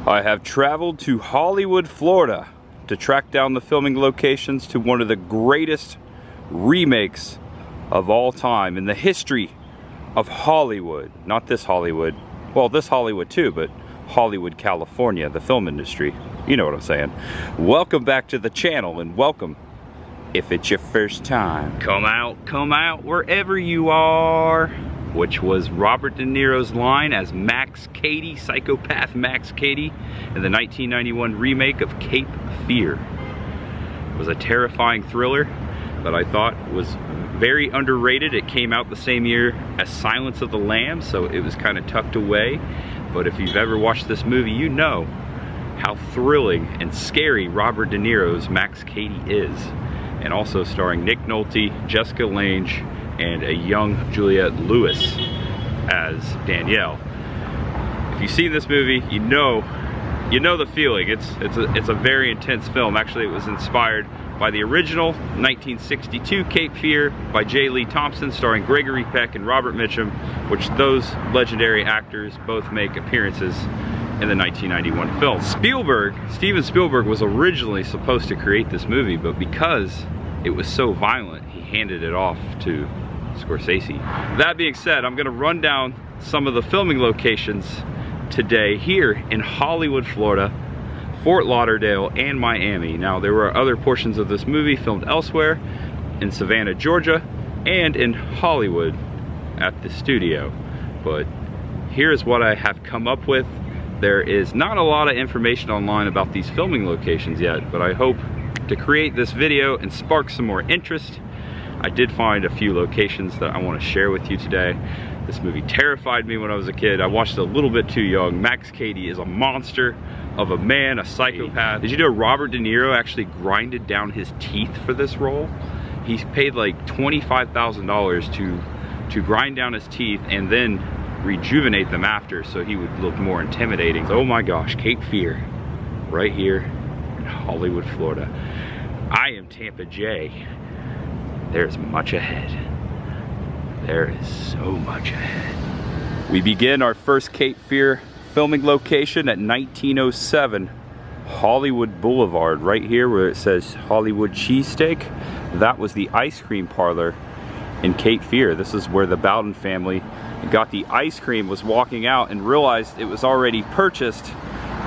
I have traveled to Hollywood, Florida to track down the filming locations to one of the greatest remakes of all time in the history of Hollywood. Not this Hollywood, well, this Hollywood too, but Hollywood, California, the film industry. You know what I'm saying. Welcome back to the channel, and welcome if it's your first time. Come out wherever you are. Which was Robert De Niro's line as Max Cady, psychopath Max Cady, in the 1991 remake of Cape Fear. It was a terrifying thriller that I thought was very underrated. It came out the same year as Silence of the Lambs, so it was kind of tucked away. But if you've ever watched this movie, you know how thrilling and scary Robert De Niro's Max Cady is. And also starring Nick Nolte, Jessica Lange, and a young Juliette Lewis as Danielle. If you've seen this movie, you know the feeling. It's a very intense film. Actually, it was inspired by the original 1962 Cape Fear by J. Lee Thompson, starring Gregory Peck and Robert Mitchum, which those legendary actors both make appearances in the 1991 film. Steven Spielberg was originally supposed to create this movie, but because it was so violent, he handed it off to Scorsese. That being said, I'm gonna run down some of the filming locations today here in Hollywood, Florida, Fort Lauderdale, and Miami. Now, there were other portions of this movie filmed elsewhere, in Savannah, Georgia, and in Hollywood at the studio. But here's what I have come up with. There is not a lot of information online about these filming locations yet, but I hope to create this video and spark some more interest. I did find a few locations that I want to share with you today. This movie terrified me when I was a kid. I watched it a little bit too young. Max Cady is a monster of a man, a psychopath. Did you know Robert De Niro actually grinded down his teeth for this role? He paid like $25,000 to grind down his teeth and then rejuvenate them after, so he would look more intimidating. Oh my gosh, Cape Fear, right here in Hollywood, Florida. I am Tampa J. There's much ahead. There is so much ahead. We begin our first Cape Fear filming location at 1907 Hollywood Boulevard, right here where it says Hollywood Cheesesteak. That was the ice cream parlor in Cape Fear. This is where the Bowden family got the ice cream, was walking out and realized it was already purchased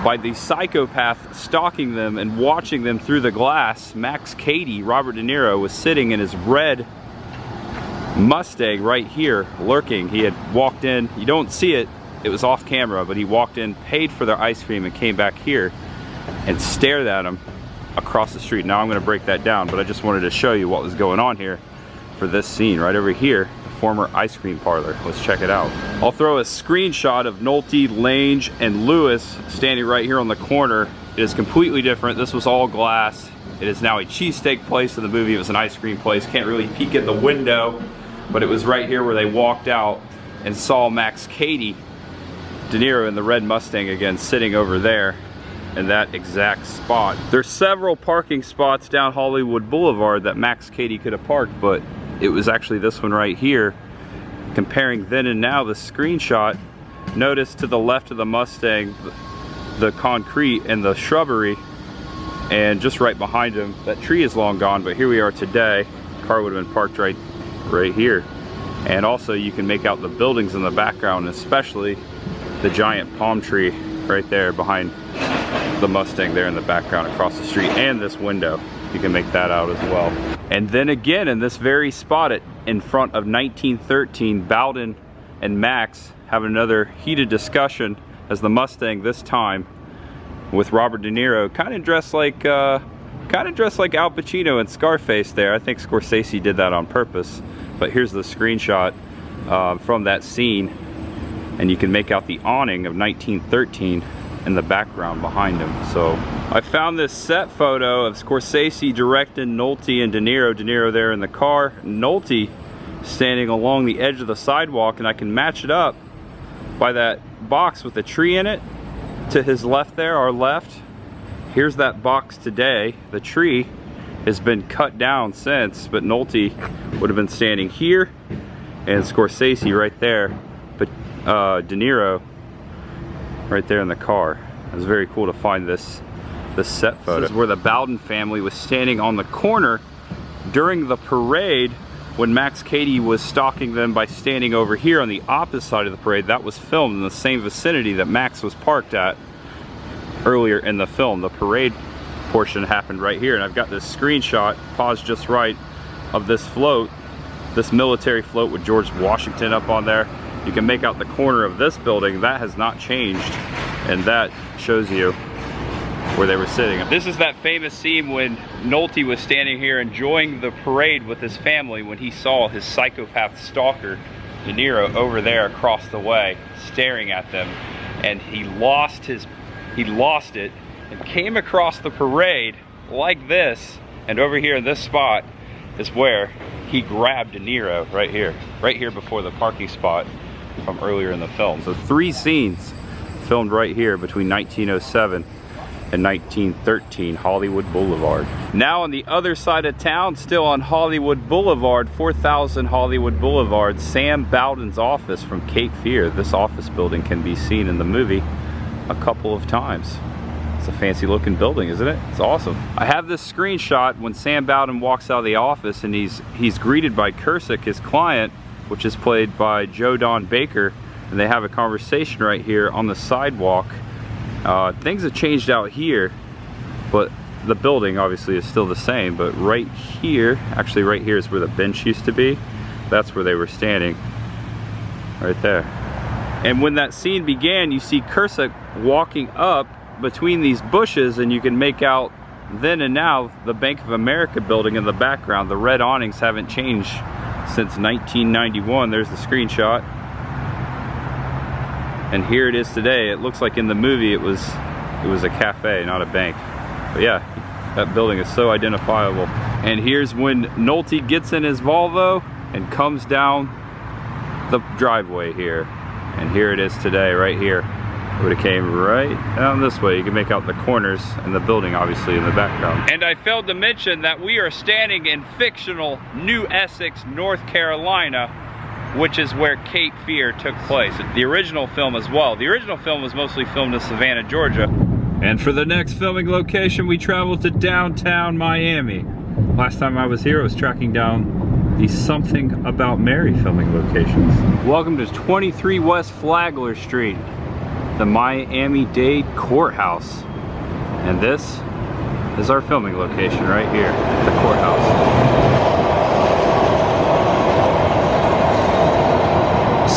by the psychopath stalking them and watching them through the glass. Max Cady, Robert De Niro, was sitting in his red Mustang right here, lurking. He had walked in, you don't see it, it was off camera, but he walked in, paid for their ice cream, and came back here and stared at them across the street. Now I'm gonna break that down, but I just wanted to show you what was going on here for this scene right over here. Former ice cream parlor. Let's check it out. I'll throw a screenshot of Nolte, Lange, and Lewis standing right here on the corner. It is completely different. This was all glass. It is now a cheesesteak place. In the movie, it was an ice cream place. Can't really peek at the window, but it was right here where they walked out and saw Max Cady, De Niro in the red Mustang again, sitting over there in that exact spot. There's several parking spots down Hollywood Boulevard that Max Cady could have parked, but it was actually this one right here. Comparing then and now, the screenshot, notice to the left of the Mustang, the concrete and the shrubbery, and just right behind him, that tree is long gone, but here we are today. Car would have been parked right here. And also you can make out the buildings in the background, especially the giant palm tree right there behind the Mustang there in the background across the street, and this window. You can make that out as well. And then again, in this very spot in front of 1913, Bowden and Max have another heated discussion as the Mustang, this time with Robert De Niro, kind of dressed like Al Pacino in Scarface there. I think Scorsese did that on purpose. But here's the screenshot from that scene, and you can make out the awning of 1913 in the background behind him. So I found this set photo of Scorsese directing Nolte and De Niro there in the car, Nolte standing along the edge of the sidewalk, and I can match it up by that box with a tree in it to his left there, our left. Here's that box today. The tree has been cut down since, but Nolte would have been standing here and Scorsese right there, but De Niro right there in the car. It was very cool to find this set photo. This is where the Bowden family was standing on the corner during the parade when Max Cady was stalking them by standing over here on the opposite side of the parade. That was filmed in the same vicinity that Max was parked at earlier in the film. The parade portion happened right here, and I've got this screenshot, paused just right, of this float, this military float with George Washington up on there. You can make out the corner of this building. That has not changed, and that shows you where they were sitting. This is that famous scene when Nolte was standing here enjoying the parade with his family when he saw his psychopath stalker, DiNero, over there across the way, staring at them, and he lost it and came across the parade like this, and over here in this spot is where he grabbed DiNero, right here before the parking spot from earlier in the film. So 3 scenes filmed right here between 1907 and 1913, Hollywood Boulevard. Now on the other side of town, still on Hollywood Boulevard, 4000 Hollywood Boulevard, Sam Bowden's office from Cape Fear. This office building can be seen in the movie a couple of times. It's a fancy looking building, isn't it? It's awesome. I have this screenshot when Sam Bowden walks out of the office and he's greeted by Kursick, his client, which is played by Joe Don Baker, and they have a conversation right here on the sidewalk. Things have changed out here, but the building obviously is still the same, but right here, actually right here is where the bench used to be. That's where they were standing, right there. And when that scene began, you see Kursick walking up between these bushes, and you can make out then and now the Bank of America building in the background. The red awnings haven't changed since 1991. There's the screenshot. And here it is today. It looks like in the movie it was a cafe, not a bank. But yeah, that building is so identifiable. And here's when Nolte gets in his Volvo and comes down the driveway here. And here it is today, right here. It would have came right down this way. You can make out the corners and the building obviously in the background. And I failed to mention that we are standing in fictional New Essex, North Carolina, which is where Cape Fear took place. The original film as well. The original film was mostly filmed in Savannah, Georgia. And for the next filming location, we traveled to downtown Miami. Last time I was here, I was tracking down the Something About Mary filming locations. Welcome to 23 West Flagler Street, the MiamiDade Courthouse. And this is our filming location right here, the courthouse.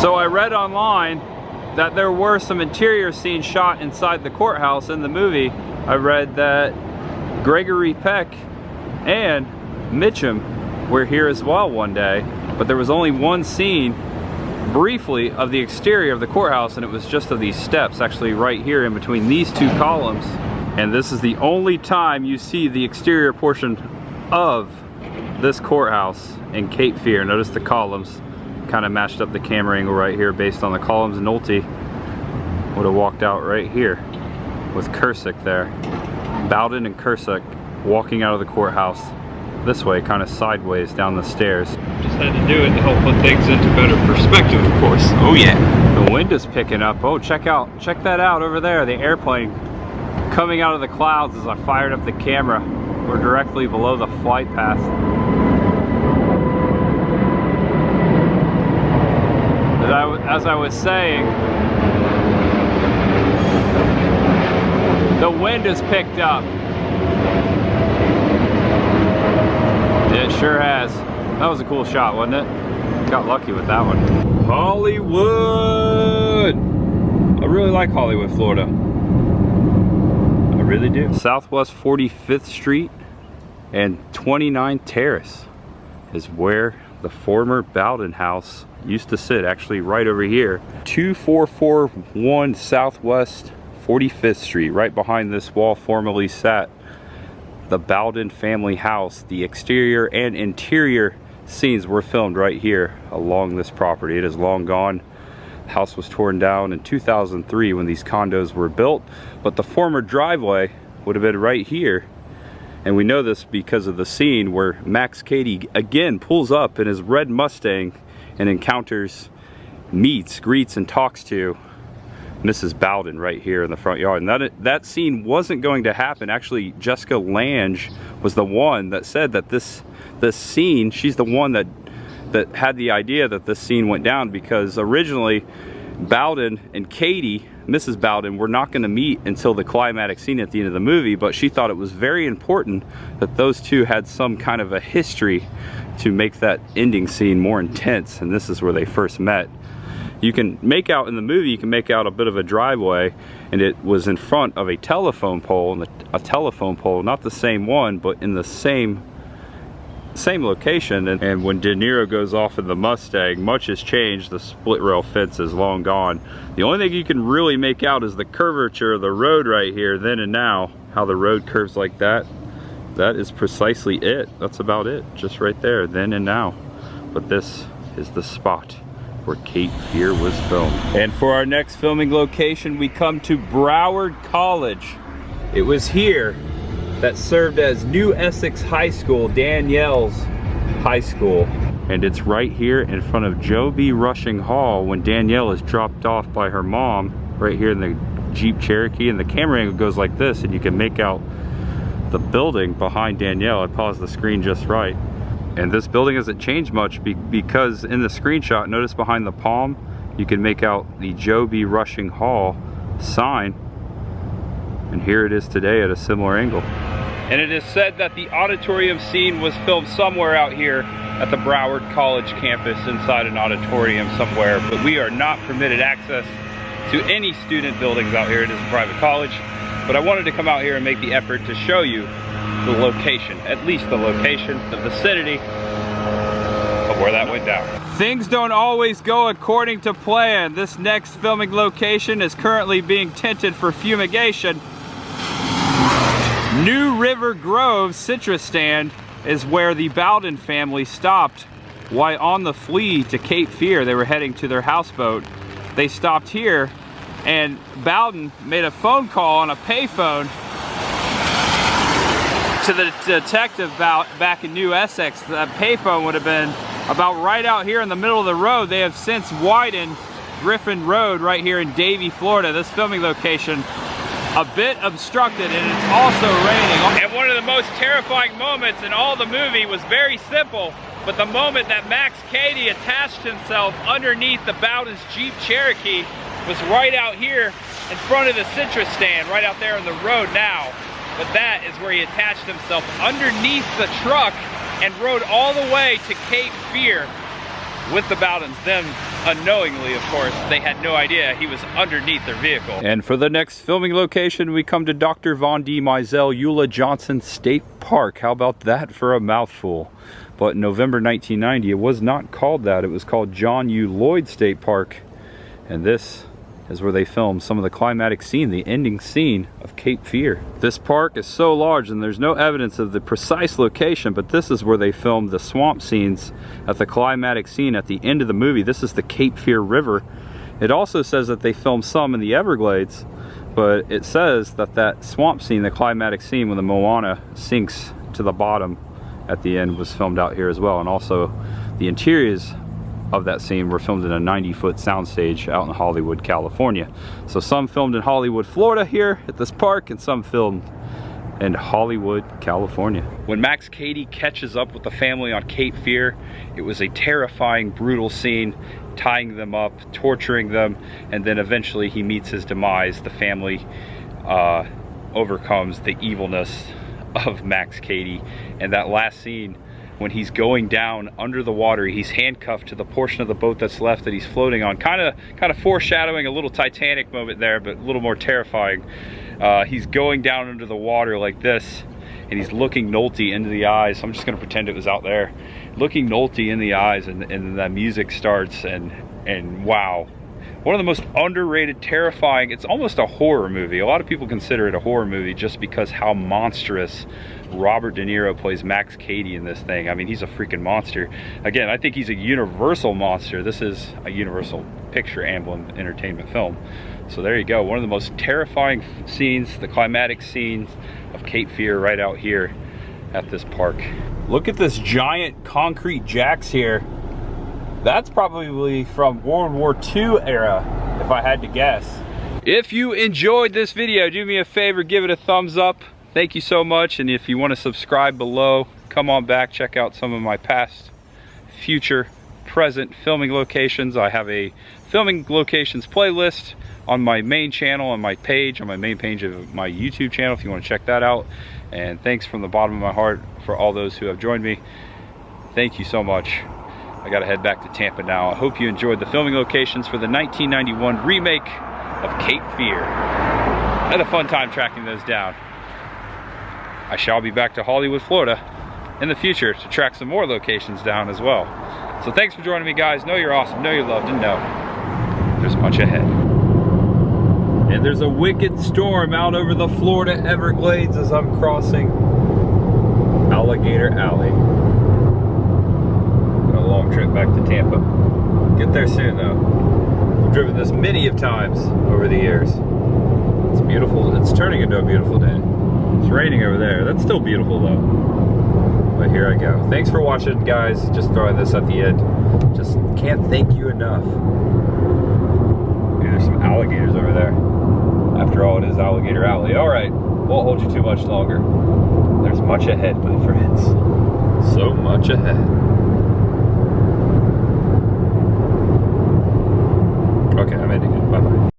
So I read online that there were some interior scenes shot inside the courthouse in the movie. I read that Gregory Peck and Mitchum were here as well one day, but there was only one scene briefly of the exterior of the courthouse, and it was just of these steps actually right here in between these 2 columns. And this is the only time you see the exterior portion of this courthouse in Cape Fear. Notice the columns. Kind of matched up the camera angle right here based on the columns. Nolte would have walked out right here with Kursick there. Bowden and Kursick walking out of the courthouse this way, kind of sideways down the stairs. Just had to do it to help put things into better perspective, of course. Oh yeah. The wind is picking up. Oh, check that out over there. The airplane coming out of the clouds as I fired up the camera. We're directly below the flight path. As I was saying, the wind has picked up. It sure has. That was a cool shot, wasn't it? Got lucky with that one. Hollywood! I really like Hollywood, Florida. I really do. Southwest 45th Street and 29th Terrace is where the former Bowden House used to sit, actually right over here. 2441 Southwest 45th Street, right behind this wall formerly sat the Bowden family house. The exterior and interior scenes were filmed right here along this property. It is long gone. The house was torn down in 2003 when these condos were built, but the former driveway would have been right here. And we know this because of the scene where Max Cady again pulls up in his red Mustang and encounters, meets, greets, and talks to Mrs. Bowden right here in the front yard. And that scene wasn't going to happen. Actually, Jessica Lange was the one that said that this scene, she's the one that had the idea that this scene went down, because originally Bowden and Katie, Mrs. Bowden, were not going to meet until the climatic scene at the end of the movie, but she thought it was very important that those two had some kind of a history to make that ending scene more intense, and this is where they first met. You can make out in the movie, you can make out a bit of a driveway, and it was in front of a telephone pole, and a telephone pole, not the same one, but in the same location. And when DiNero goes off in the Mustang, much has changed. The split rail fence is long gone. The only thing you can really make out is the curvature of the road right here, then and now, how the road curves like that. That is precisely it. That's about it, just right there, then and now. But this is the spot where Cape Fear was filmed. And for our next filming location, we come to Broward College. It was here that served as New Essex High School, Danielle's high school. And it's right here in front of Joe B. Rushing Hall when Danielle is dropped off by her mom, right here in the Jeep Cherokee, and the camera angle goes like this, and you can make out the building behind Danielle. I paused the screen just right. And this building hasn't changed much because in the screenshot, notice behind the palm, you can make out the Joe B. Rushing Hall sign. And here it is today at a similar angle. And it is said that the auditorium scene was filmed somewhere out here at the Broward College campus, inside an auditorium somewhere, but we are not permitted access to any student buildings out here. It is a private college, but I wanted to come out here and make the effort to show you the location, at least the location, the vicinity of where that went down. Things don't always go according to plan. This next filming location is currently being tinted for fumigation. New River Grove citrus stand is where the Bowden family stopped while on the flee to Cape Fear. They were heading to their houseboat. They stopped here, and Bowden made a phone call on a payphone to the detective back in New Essex. That payphone would have been about right out here in the middle of the road. They have since widened Griffin Road right here in Davie, Florida. This filming location a bit obstructed, and it's also raining. And one of the most terrifying moments in all the movie was very simple, but the moment that Max Cady attached himself underneath the Bowden's Jeep Cherokee was right out here in front of the citrus stand, right out there on the road now. But that is where he attached himself underneath the truck and rode all the way to Cape Fear with the Bowdens. Them unknowingly, of course, they had no idea he was underneath their vehicle. And for the next filming location, we come to Dr. Von D. Mizell Eula Johnson State Park. How about that for a mouthful? But in November 1990, it was not called that. It was called John U. Lloyd State Park. And this is where they filmed some of the climatic scene, the ending scene of Cape Fear. This park is so large and there's no evidence of the precise location, but this is where they filmed the swamp scenes at the climatic scene at the end of the movie. This is the Cape Fear River. It also says that they filmed some in the Everglades, but it says that that swamp scene, the climatic scene when the Moana sinks to the bottom at the end, was filmed out here as well. And also the interiors of that scene were filmed in a 90-foot soundstage out in Hollywood, California. So some filmed in Hollywood, Florida here at this park, and some filmed in Hollywood, California. When Max Cady catches up with the family on Cape Fear, it was a terrifying, brutal scene, tying them up, torturing them, and then eventually he meets his demise. The family overcomes the evilness of Max Cady, and that last scene when he's going down under the water, he's handcuffed to the portion of the boat that's left that he's floating on, kind of foreshadowing a little Titanic moment there, but a little more terrifying. He's going down under the water like this, and he's looking Nolte into the eyes. I'm just gonna pretend it was out there, looking Nolte in the eyes, and that music starts, and wow. One of the most underrated, terrifying, it's almost a horror movie. A lot of people consider it a horror movie just because how monstrous Robert De Niro plays Max Cady in this thing. I mean, he's a freaking monster. Again, I think he's a Universal monster. This is a Universal Picture Emblem Entertainment film. So there you go. One of the most terrifying scenes, the climatic scenes of Cape Fear right out here at this park. Look at this giant concrete jacks here. That's probably from World War II era, if I had to guess. If you enjoyed this video, do me a favor, give it a thumbs up. Thank you so much. And if you want to subscribe below, come on back, check out some of my past, future, present filming locations. I have a filming locations playlist on my main channel, on my main page of my YouTube channel, if you want to check that out. And thanks from the bottom of my heart for all those who have joined me. Thank you so much. I gotta head back to Tampa now. I hope you enjoyed the filming locations for the 1991 remake of Cape Fear. I had a fun time tracking those down. I shall be back to Hollywood, Florida in the future to track some more locations down as well. So thanks for joining me, guys. Know you're awesome, know you're loved, and know there's much ahead. And there's a wicked storm out over the Florida Everglades as I'm crossing Alligator Alley. Got a long trip back to Tampa. Get there soon though. I've driven this many of times over the years. It's beautiful. It's turning into a beautiful day. It's raining over there. That's still beautiful though. But here I go. Thanks for watching, guys. Just throwing this at the end. Just can't thank you enough. Hey, there's some alligators over there. After all, it is Alligator Alley. All right, won't hold you too much longer. There's much ahead, my friends. So much ahead.